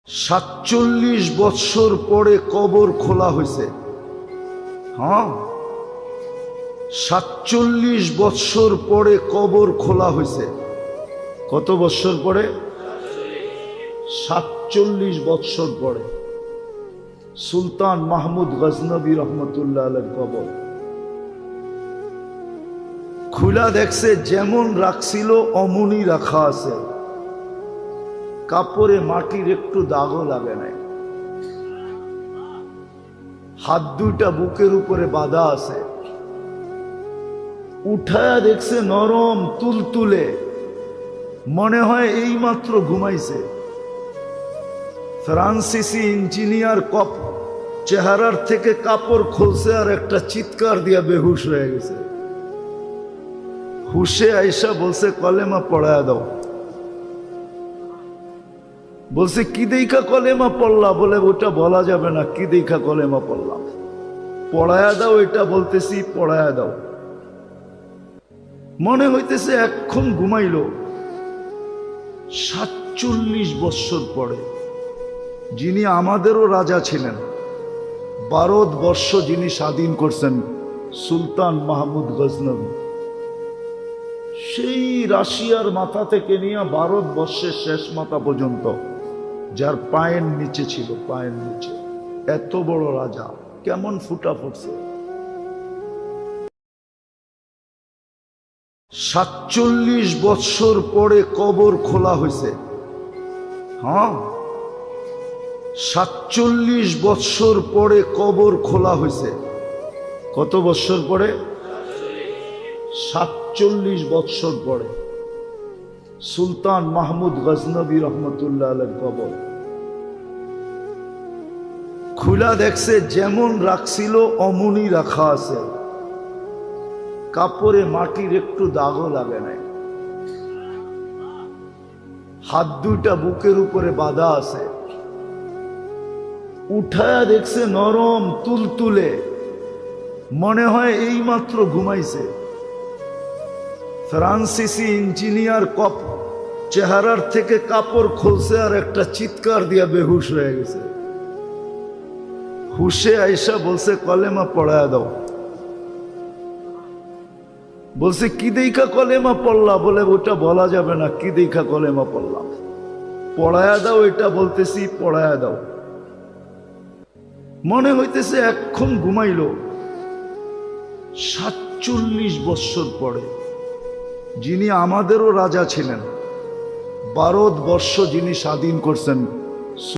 47 বৎসর পরে কবর খোলা হয়েছে। হ্যাঁ, 47 বৎসর পরে কবর খোলা হয়েছে। কত বৎসর পরে? 47 বৎসর পরে সুলতান মাহমুদ গজনবী রহমতুল্লাহ আলাইহির কবর খুলা দেখছে, যেমন রাখছিল অমনি রাখা আছে, কাপড়ে মাটির একটু দাগও লাগে নাই। হাত দুইটা বুকের উপরে বাঁধা আছে। উঠায়া দেখছে নরম তুলতুলে, মনে হয় এইমাত্র ঘুমাইছে। ফ্রান্সিসি ইঞ্জিনিয়ার কপ চেহারার থেকে কাপড় খুলছে আর একটা চিৎকার দিয়া বেহুশ হয়ে গেছে। হুশে আইসা বলছে, কলেমা পড়ায়া দাও। বলছে, কি দেখা কলেমা পড়লা? বলে, ওটা বলা যাবে না, কি দেখা কলেমা পড়লাম। পড়ায়া দাও, এটা বলতেছি, পড়ায়া দাও। মনে হইতেছে এক্ষণ ঘুমাইল। 47 বৎসর পরে যিনি আমাদেরও রাজা ছিলেন, ভারতবর্ষ যিনি স্বাধীন করছেন, সুলতান মাহমুদ গজনবী, সেই রাশিয়ার মাথা থেকে নিয়ে ভারতবর্ষের শেষ মাথা পর্যন্ত, যার পায়ের নিচে ছিল, পায়ের নিচে এত বড় রাজা, কেমন ফুটা ফুটছে। 47 বৎসর পরে কবর খোলা হয়েছে। হ্যাঁ, 47 বৎসর পরে কবর খোলা হয়েছে। কত বৎসর পরে? 47 বৎসর পরে সুলতান মাহমুদ গজনবী রহমতুল্লাহ আলাইহির কবর খুলা দেখছে, যেমন রাখছিল অমনি রাখা আছে, কাপড়ে মাটির একটু দাগও লাগে নাই। হাত দুইটা বুকের উপরে বাঁধা আছে। উঠায়া দেখছে নরম তুলতুলে, মনে হয় এইমাত্র ঘুমাইছে। ফ্রান্সিসি ইঞ্জিনিয়ার কপ চেহারার থেকে কাপড় খুলছে আর একটা চিৎকার দিয়া বেহুশ হয়ে গেছে। হুশে আইসা বলছে, কলেমা পড়ায়া দাও। বলছে, কি দেখা কলেমা পড়লা? বলে, ওটা বলা যাবে না, কি দেখা কলেমা পড়লাম। পড়ায়া দাও, এটা বলতেছি, পড়ায়া দাও। মনে হইতেছে এক্ষণ ঘুমাইল। 47 বৎসর পরে যিনি আমাদেরও রাজা ছিলেন, ভারতবর্ষ যিনি স্বাধীন করছেন,